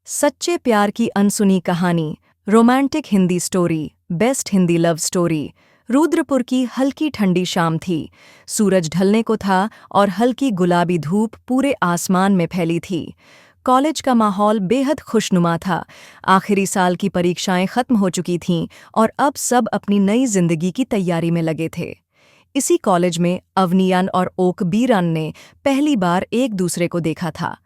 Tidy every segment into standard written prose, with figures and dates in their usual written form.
सच्चे प्यार की अनसुनी कहानी, romantic Hindi story, best Hindi love story. Rudrapur की हल्की ठंडी शाम थी। सूरज ढलने को था और हल्की गुलाबी धूप पूरे आसमान में फैली थी। कॉलेज का माहौल बेहद खुशनुमा था। आखिरी साल की परीक्षाएं खत्म हो चुकी थीं और अब सब अपनी नई जिंदगी की तैयारी में लगे थे। इसी कॉलेज में अवनियान और ओकबीरन ने पहली बार एक दूसरे को देखा था।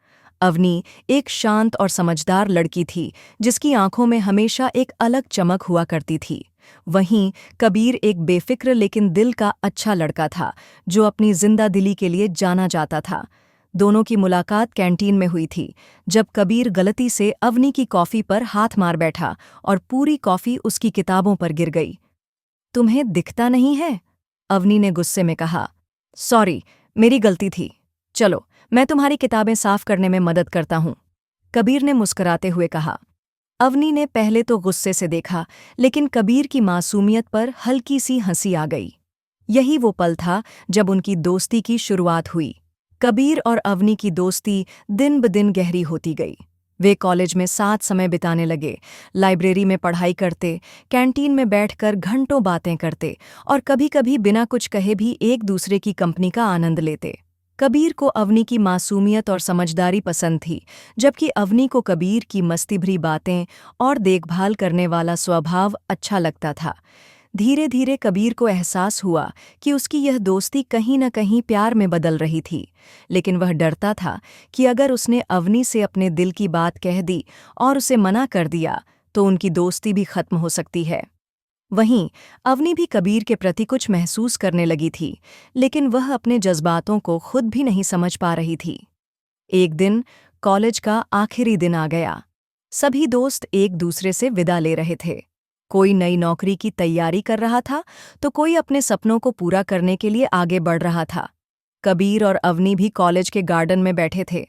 अवनी एक शांत और समझदार लड़की थी, जिसकी आंखों में हमेशा एक अलग चमक हुआ करती थी। वहीं कबीर एक बेफिक्र लेकिन दिल का अच्छा लड़का था, जो अपनी जिंदादिली के लिए जाना जाता था। दोनों की मुलाकात कैंटीन में हुई थी, जब कबीर गलती से अवनी की कॉफी पर हाथ मार बैठा और पूरी कॉफी उसकी किताबों पर गिर गई। तुम्हें दिखता नहीं है? अवनी ने गुस्से में कहा। सॉरी, मेरी गलती थी। चलो, मैं तुम्हारी किताबें साफ करने में मदद करता हूँ, कबीर ने मुस्कुराते हुए कहा। अवनी ने पहले तो गुस्से से देखा, लेकिन कबीर की मासूमियत पर हल्की सी हंसी आ गई। यही वो पल था जब उनकी दोस्ती की शुरुआत हुई। कबीर और अवनी की दोस्ती दिन ब दिन गहरी होती गई। वे कॉलेज में साथ समय बिताने लगे, लाइब्रेरी में पढ़ाई करते, कैंटीन में बैठकर घंटों बातें करते और कभी-कभी बिना कुछ कहे भी एक दूसरे की कंपनी का आनंद लेते। कबीर को अवनी की मासूमियत और समझदारी पसंद थी, जबकि अवनी को कबीर की मस्ती भरी बातें और देखभाल करने वाला स्वभाव अच्छा लगता था। धीरे धीरे कबीर को एहसास हुआ कि उसकी यह दोस्ती कहीं न कहीं प्यार में बदल रही थी, लेकिन वह डरता था कि अगर उसने अवनी से अपने दिल की बात कह दी और उसे मना कर दिया, तो उनकी दोस्ती भी खत्म हो सकती है। वहीं अवनी भी कबीर के प्रति कुछ महसूस करने लगी थी, लेकिन वह अपने जज्बातों को खुद भी नहीं समझ पा रही थी। एक दिन कॉलेज का आखिरी दिन आ गया। सभी दोस्त एक दूसरे से विदा ले रहे थे। कोई नई नौकरी की तैयारी कर रहा था, तो कोई अपने सपनों को पूरा करने के लिए आगे बढ़ रहा था। कबीर और अवनी भी कॉलेज के गार्डन में बैठे थे।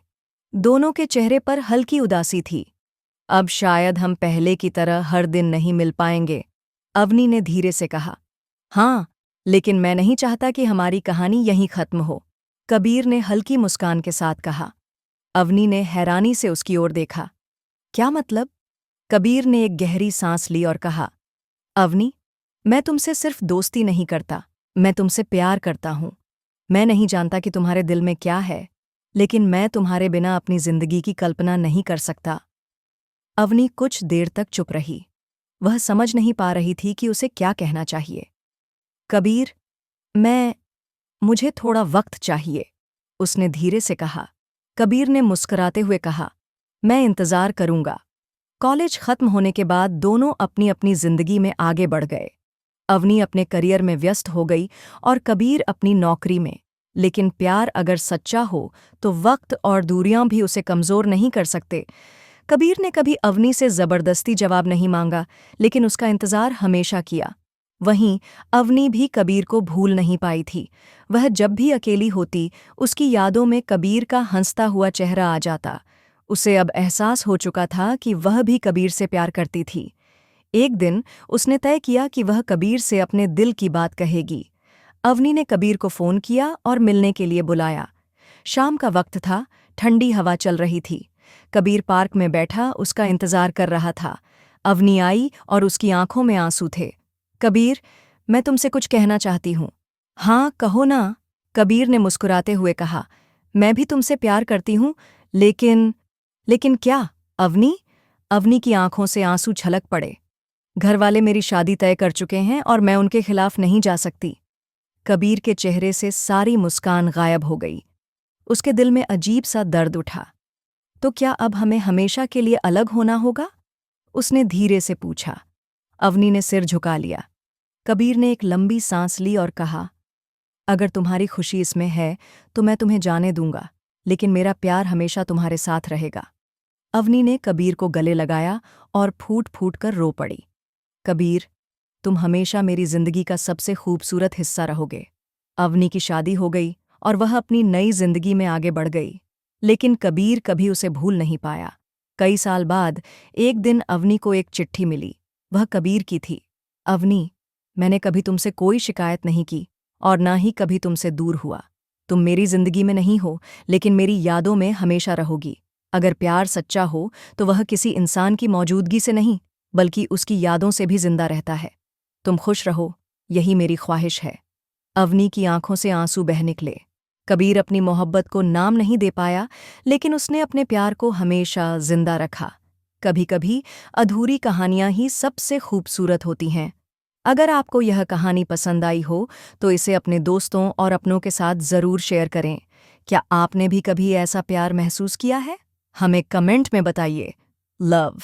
दोनों के चेहरे पर हल्की उदासी थी। अब शायद हम पहले की तरह हर दिन नहीं मिल पाएंगे, अवनी ने धीरे से कहा। हाँ, लेकिन मैं नहीं चाहता कि हमारी कहानी यहीं खत्म हो, कबीर ने हल्की मुस्कान के साथ कहा। अवनी ने हैरानी से उसकी ओर देखा। क्या मतलब? कबीर ने एक गहरी सांस ली और कहा, अवनी, मैं तुमसे सिर्फ दोस्ती नहीं करता, मैं तुमसे प्यार करता हूं। मैं नहीं जानता कि तुम्हारे दिल में क्या है, लेकिन मैं तुम्हारे बिना अपनी जिंदगी की कल्पना नहीं कर सकता। अवनी कुछ देर तक चुप रही। वह समझ नहीं पा रही थी कि उसे क्या कहना चाहिए। कबीर, मुझे थोड़ा वक्त चाहिए, उसने धीरे से कहा। कबीर ने मुस्कुराते हुए कहा, मैं इंतजार करूंगा। कॉलेज खत्म होने के बाद दोनों अपनी अपनी जिंदगी में आगे बढ़ गए। अवनी अपने करियर में व्यस्त हो गई और कबीर अपनी नौकरी में। लेकिन प्यार अगर सच्चा हो तो वक्त और दूरियां भी उसे कमजोर नहीं कर सकते। कबीर ने कभी अवनी से जबरदस्ती जवाब नहीं मांगा, लेकिन उसका इंतजार हमेशा किया। वहीं अवनी भी कबीर को भूल नहीं पाई थी। वह जब भी अकेली होती, उसकी यादों में कबीर का हंसता हुआ चेहरा आ जाता। उसे अब एहसास हो चुका था कि वह भी कबीर से प्यार करती थी। एक दिन उसने तय किया कि वह कबीर से अपने दिल की बात कहेगी। अवनी ने कबीर को फ़ोन किया और मिलने के लिए बुलाया। शाम का वक्त था, ठंडी हवा चल रही थी। कबीर पार्क में बैठा उसका इंतजार कर रहा था। अवनी आई और उसकी आंखों में आंसू थे। कबीर, मैं तुमसे कुछ कहना चाहती हूँ। हाँ, कहो ना, कबीर ने मुस्कुराते हुए कहा। मैं भी तुमसे प्यार करती हूँ, लेकिन क्या? अवनी? अवनी की आंखों से आंसू छलक पड़े। घर वाले मेरी शादी तय कर चुके हैं और मैं उनके खिलाफ नहीं जा सकती। कबीर के चेहरे से सारी मुस्कान गायब हो गई। उसके दिल में अजीब सा दर्द उठा। तो क्या अब हमें हमेशा के लिए अलग होना होगा? उसने धीरे से पूछा। अवनी ने सिर झुका लिया। कबीर ने एक लंबी सांस ली और कहा, अगर तुम्हारी खुशी इसमें है तो मैं तुम्हें जाने दूंगा, लेकिन मेरा प्यार हमेशा तुम्हारे साथ रहेगा। अवनी ने कबीर को गले लगाया और फूट फूट कर रो पड़ी। कबीर, तुम हमेशा मेरी जिंदगी का सबसे खूबसूरत हिस्सा रहोगे। अवनी की शादी हो गई और वह अपनी नई जिंदगी में आगे बढ़ गई, लेकिन कबीर कभी उसे भूल नहीं पाया। कई साल बाद एक दिन अवनी को एक चिट्ठी मिली। वह कबीर की थी। अवनी, मैंने कभी तुमसे कोई शिकायत नहीं की और ना ही कभी तुमसे दूर हुआ। तुम मेरी जिंदगी में नहीं हो, लेकिन मेरी यादों में हमेशा रहोगी। अगर प्यार सच्चा हो तो वह किसी इंसान की मौजूदगी से नहीं बल्कि उसकी यादों से भी जिंदा रहता है। तुम खुश रहो, यही मेरी ख्वाहिश है। अवनी की आंखों से आंसू बह निकले। कबीर अपनी मोहब्बत को नाम नहीं दे पाया, लेकिन उसने अपने प्यार को हमेशा जिंदा रखा। कभी कभी अधूरी कहानियां ही सबसे खूबसूरत होती हैं। अगर आपको यह कहानी पसंद आई हो तो इसे अपने दोस्तों और अपनों के साथ ज़रूर शेयर करें। क्या आपने भी कभी ऐसा प्यार महसूस किया है? हमें कमेंट में बताइए। लव।